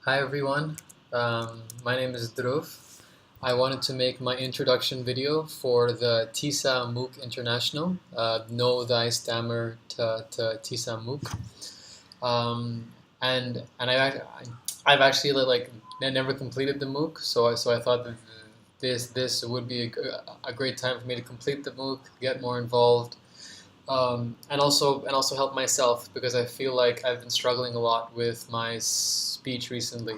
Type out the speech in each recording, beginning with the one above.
Hi everyone, my name is Dhruv. I wanted to make my introduction video for the TISA MOOC International, Know Thy Stammer to TISA MOOC. I've actually never completed the MOOC, so I thought that this would be a great time for me to complete the MOOC, get more involved, and also help myself because I feel like I've been struggling a lot with my speech recently.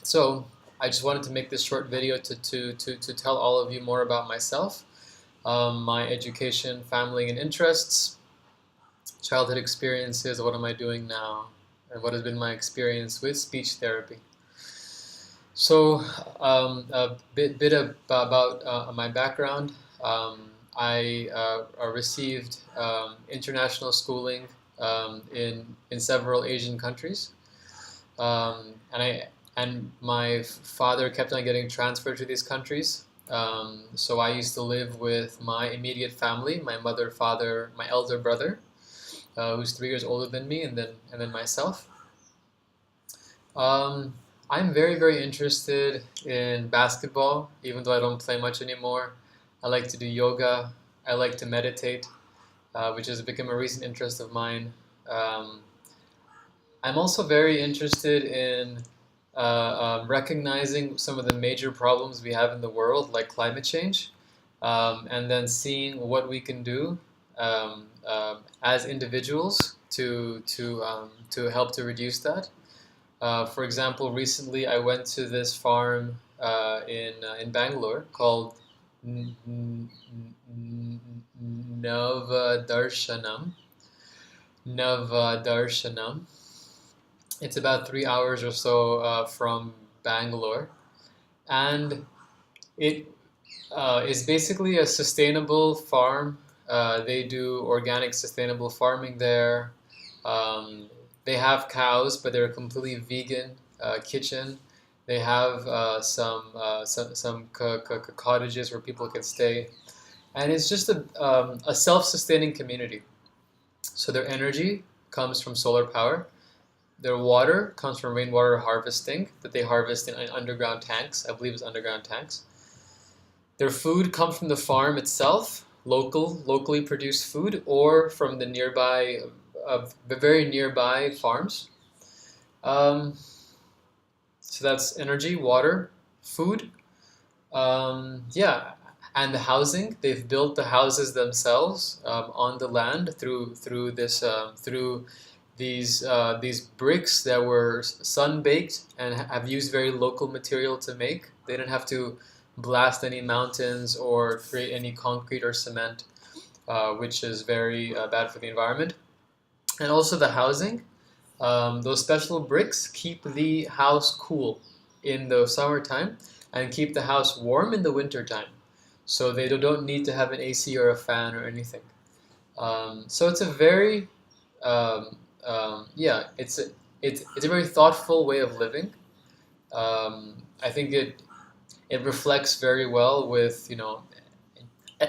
So I just wanted to make this short video to tell all of you more about myself, my education, family, and interests, childhood experiences, what am I doing now, and what has been my experience with speech therapy. So a bit about my background. I received international schooling in several Asian countries. And my father kept on getting transferred to these countries. So I used to live with my immediate family, my mother, father, my elder brother, who's 3 years older than me, and then myself. I'm very interested in basketball, even though I don't play much anymore. I like to do yoga. I like to meditate, which has become a recent interest of mine. Um, I'm also very interested in recognizing some of the major problems we have in the world, like climate change, and then seeing what we can do as individuals to help to reduce that. For example, recently I went to this farm in Bangalore called Navadarshanam. Navadarshanam. It's about 3 hours or so from Bangalore, and it is basically a sustainable farm. They do organic sustainable farming there. They have cows, but they're a completely vegan kitchen. They have some cottages where people can stay, and it's just a self-sustaining community. So their energy comes from solar power. Their water comes from rainwater harvesting that they harvest in underground tanks. I believe it's underground tanks. Their food comes from the farm itself, locally produced food, or from the very nearby farms. Um, so that's energy, water, food. Yeah, and the housing. They've built the houses themselves on the land through these bricks that were sun baked and have used very local material to make. They didn't have to blast any mountains or create any concrete or cement, which is very bad for the environment. And also the housing. Those special bricks keep the house cool in the summertime and keep the house warm in the wintertime. So they don't need to have an AC or a fan or anything. So it's a very yeah, it's a very thoughtful way of living. I think it reflects very well with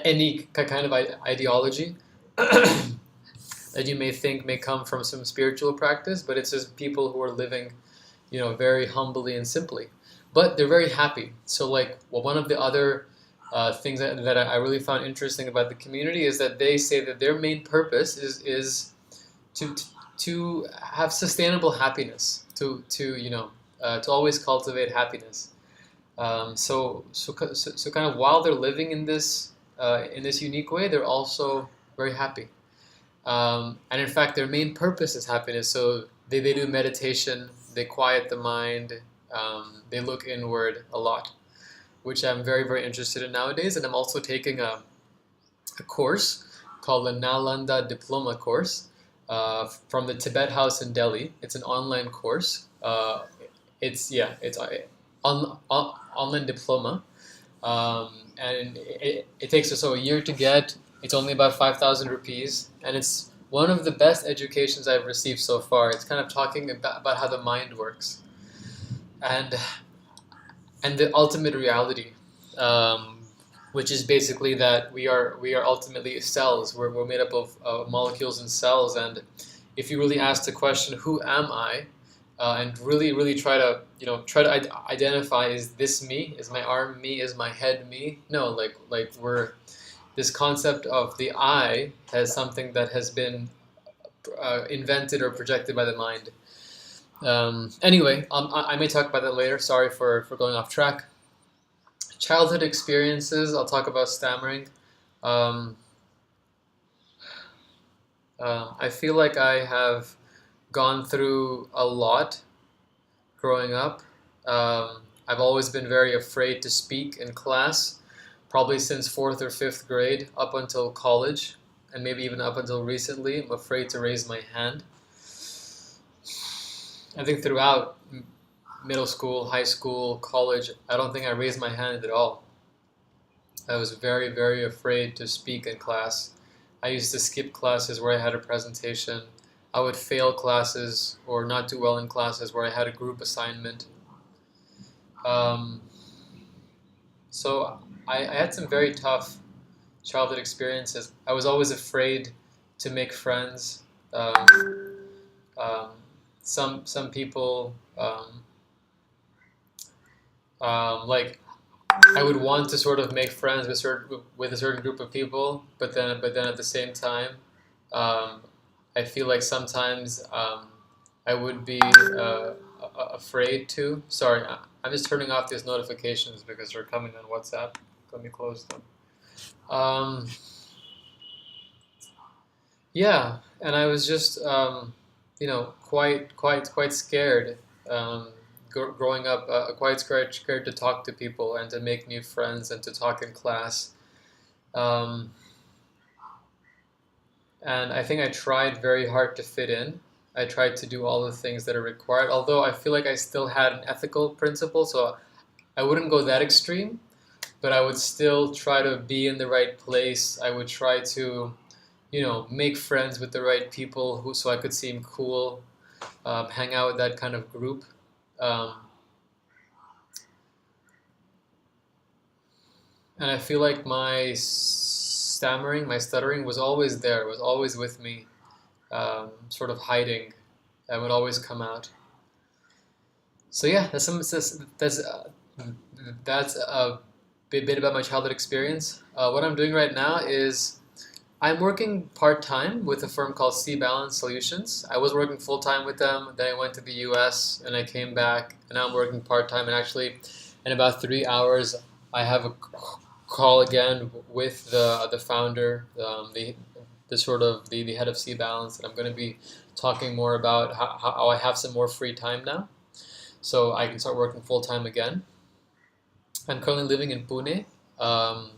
any kind of ideology that you may think may come from some spiritual practice, but it's just people who are living, very humbly and simply, but they're very happy. So like, well, one of the other things that I really found interesting about the community is that they say that their main purpose is to to have sustainable happiness, to always cultivate happiness. So kind of while they're living in this unique way, they're also very happy. And in fact, their main purpose is happiness. So they do meditation, they quiet the mind, they look inward a lot, which I'm very interested in nowadays. And I'm also taking a course called the Nalanda Diploma course from the Tibet House in Delhi. It's an online course. It's online diploma, and it takes us a year to get. It's only about 5,000 rupees, and it's one of the best educations I've received so far. It's kind of talking about how the mind works, and and the ultimate reality, um, which is basically that we are ultimately cells. We're made up of molecules and cells, and if you really ask the question, "Who am I?" and really try to identify, is this me? Is my arm me? Is my head me? No, like we're this concept of the I as something that has been invented or projected by the mind. Anyway, I may talk about that later. Sorry for going off track. Childhood experiences. I'll talk about stammering. Um, I feel like I have gone through a lot growing up. I've always been very afraid to speak in class, probably since fourth or fifth grade up until college, and maybe even up until recently. I'm afraid to raise my hand. I think throughout middle school, high school, college, I don't think I raised my hand at all. I was very afraid to speak in class. I used to skip classes where I had a presentation. I would fail classes or not do well in classes where I had a group assignment. Um, so I had some very tough childhood experiences. I was always afraid to make friends. Um, some people like I would want to sort of make friends with a certain group of people, but then at the same time, um, I feel like sometimes I would be afraid to. Sorry, I'm just turning off these notifications because they're coming on WhatsApp. Let me close them. Um, yeah, and I was just quite scared. Um, Growing up, quite scared to talk to people and to make new friends and to talk in class. Um, and I think I tried very hard to fit in. I tried to do all the things that are required, although I feel like I still had an ethical principle, so I wouldn't go that extreme, but I would still try to be in the right place. I would try to, make friends with the right people so I could seem cool, hang out with that kind of group. Um, And I feel like my stammering, my stuttering was always there, was always with me, sort of hiding. That would always come out. So yeah, that's a bit about my childhood experience. What I'm doing right now is I'm working part-time with a firm called C Balance Solutions. I was working full-time with them, then I went to the US and I came back, and now I'm working part-time. And actually, in about 3 hours, I have a call again with the founder, the head of C Balance, and I'm going to be talking more about how I have some more free time now, so I can start working full-time again. I'm currently living in Pune um,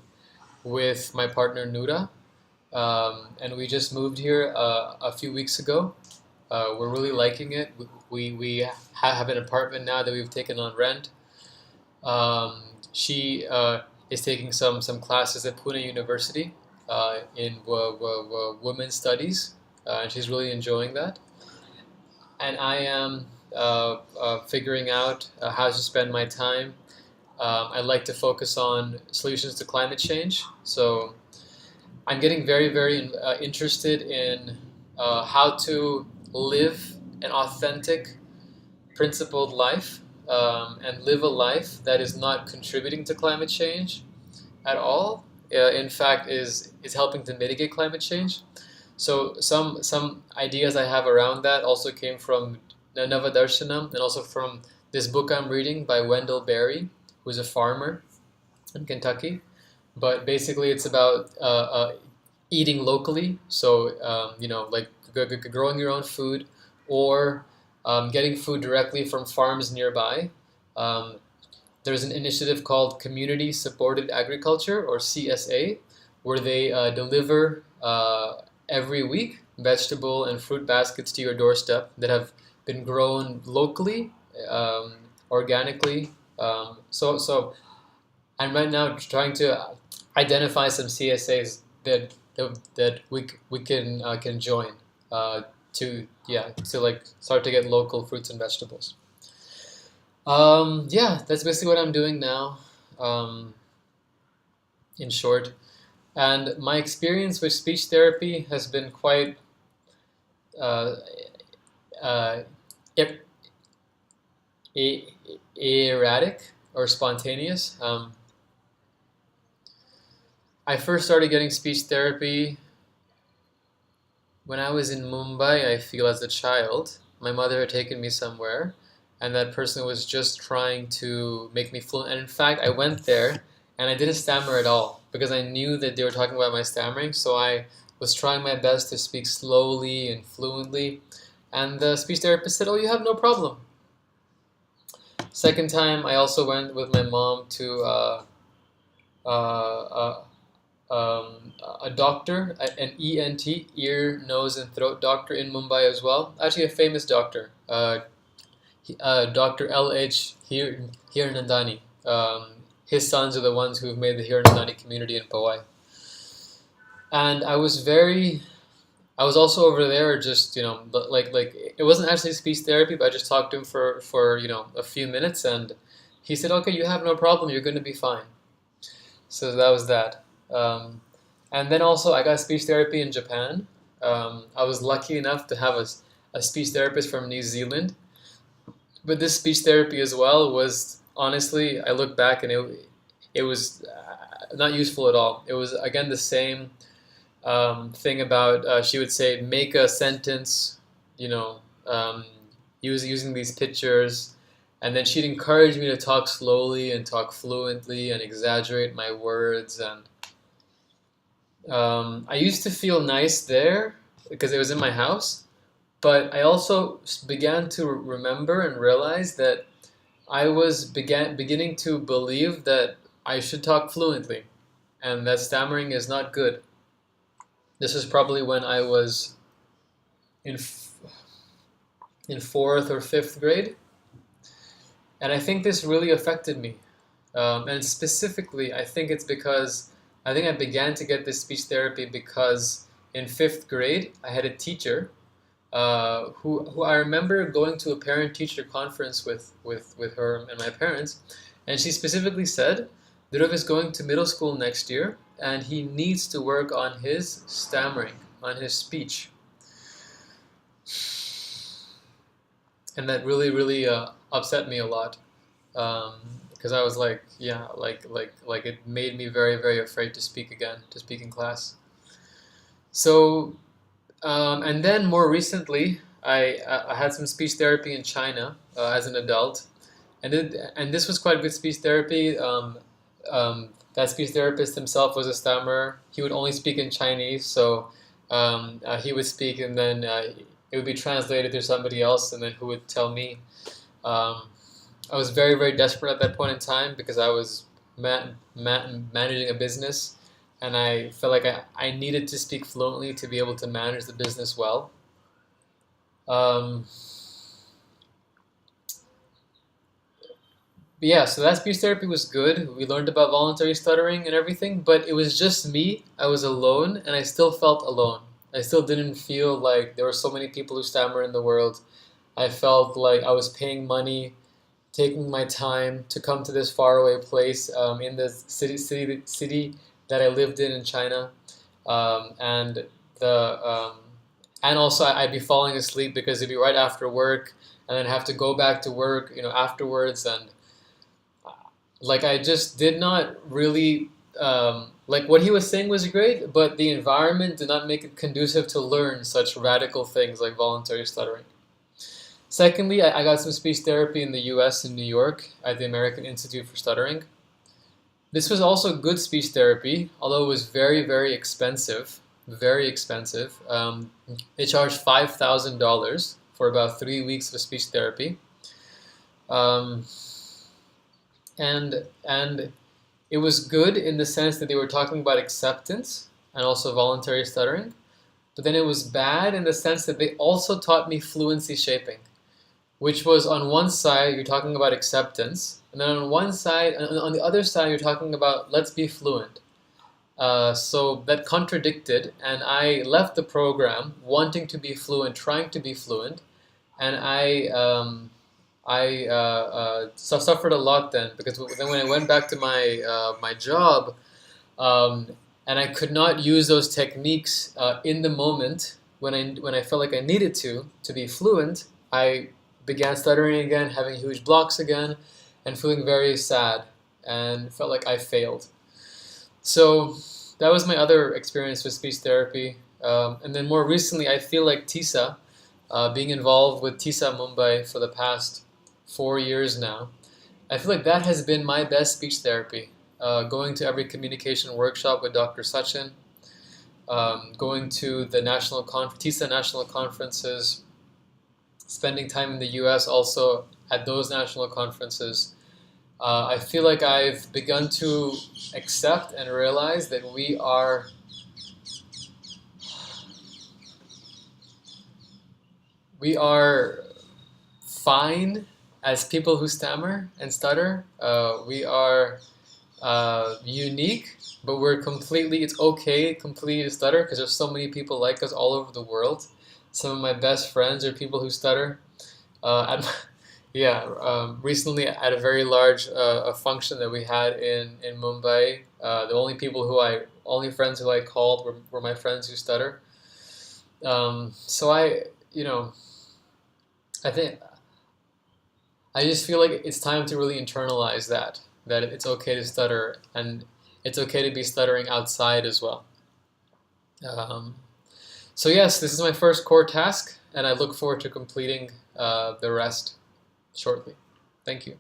with my partner Nura. And we just moved here a few weeks ago. We're really liking it. We have an apartment now that we've taken on rent. She is taking some classes at Pune University in women's studies, and she's really enjoying that. And I am figuring out how to spend my time. I like to focus on solutions to climate change. So I'm getting very interested in how to live an authentic, principled life, and live a life that is not contributing to climate change at all. In fact, is helping to mitigate climate change. So some ideas I have around that also came from Navadarshanam, and also from this book I'm reading by Wendell Berry, who's a farmer in Kentucky. But basically, it's about eating locally. So like growing your own food, or getting food directly from farms nearby. Um, there's an initiative called Community Supported Agriculture, or CSA, where they deliver every week vegetable and fruit baskets to your doorstep that have been grown locally, um, organically. So I'm right now trying to identify some CSAs that we can join to like start to get local fruits and vegetables. Yeah, that's basically what I'm doing now, in short. And my experience with speech therapy has been quite uh, uh, a- erratic or spontaneous. I first started getting speech therapy when I was in Mumbai, I feel, as a child. My mother had taken me somewhere, and that person was just trying to make me fluent. And in fact, I went there and I didn't stammer at all because I knew that they were talking about my stammering. So I was trying my best to speak slowly and fluently. And the speech therapist said, "Oh, you have no problem." Second time, I also went with my mom to uh, a doctor, an ENT, ear, nose, and throat doctor in Mumbai as well. Actually, a famous doctor, Dr. L.H. Hiranandani. His sons are the ones who've made the Hiranandani community in Powai. And I was also over there just, like it wasn't actually speech therapy, but I just talked to him for a few minutes, and he said, "Okay, you have no problem. You're going to be fine." So that was that. Um, and then also I got speech therapy in Japan. I was lucky enough to have a speech therapist from New Zealand. But this speech therapy as well was, honestly, I look back and it was not useful at all. It was again the same thing about she would say make a sentence, you know, using these pictures, and then she'd encourage me to talk slowly and talk fluently and exaggerate my words. And I used to feel nice there because it was in my house, but I also began to remember and realize that I was beginning to believe that I should talk fluently and that stammering is not good. This was probably when I was in in fourth or fifth grade, and I think this really affected me. And specifically, I think it's because I think I began to get this speech therapy because in fifth grade I had a teacher who I remember going to a parent-teacher conference with her and my parents, and she specifically said, Dhruv is going to middle school next year, and he needs to work on his stammering, on his speech. And that really upset me a lot because I was like, yeah, like it made me very afraid to speak again, to speak in class. So and then more recently, I had some speech therapy in China as an adult, and this was quite good speech therapy. That speech therapist himself was a stammerer. He would only speak in Chinese, so he would speak, and then it would be translated to somebody else, and then who would tell me. Um, I was very desperate at that point in time because I was managing a business, and I felt like I needed to speak fluently to be able to manage the business well. Um, but yeah, so that speech therapy was good. We learned about voluntary stuttering and everything, but it was just me. I was alone, and I still felt alone. I still didn't feel like there were so many people who stammer in the world. I felt like I was paying money, taking my time to come to this faraway place in the city that I lived in China, and the and also I'd be falling asleep because it'd be right after work, and then have to go back to work, afterwards, and like I just did not really like what he was saying was great, but the environment did not make it conducive to learn such radical things like voluntary stuttering. Secondly, I got some speech therapy in the US in New York at the American Institute for Stuttering. This was also good speech therapy, although it was very expensive. Very expensive. They charged $5,000 for about 3 weeks of speech therapy. Um, and it was good in the sense that they were talking about acceptance and also voluntary stuttering. But then it was bad in the sense that they also taught me fluency shaping, which was on one side you're talking about acceptance, and then on one side, on the other side, you're talking about let's be fluent. So that contradicted, and I left the program wanting to be fluent, trying to be fluent, and I suffered a lot then because then when I went back to my job, um, and I could not use those techniques in the moment when I felt like I needed to be fluent. I began stuttering again, having huge blocks again, and feeling very sad and felt like I failed. So that was my other experience with speech therapy. And then more recently, I feel like TISA, being involved with TISA Mumbai for the past 4 years now, I feel like that has been my best speech therapy. Going to every communication workshop with Dr. Sachin, going to the TISA national conferences, spending time in the US also at those national conferences. I feel like I've begun to accept and realize that we are fine as people who stammer and stutter. We are unique, but it's okay completely to stutter because there's so many people like us all over the world. Some of my best friends are people who stutter. Recently at a very large a function that we had in Mumbai, the only friends who I called were my friends who stutter. So I think I just feel like it's time to really internalize that it's okay to stutter and it's okay to be stuttering outside as well. Um, so yes, this is my first core task, and I look forward to completing the rest shortly. Thank you.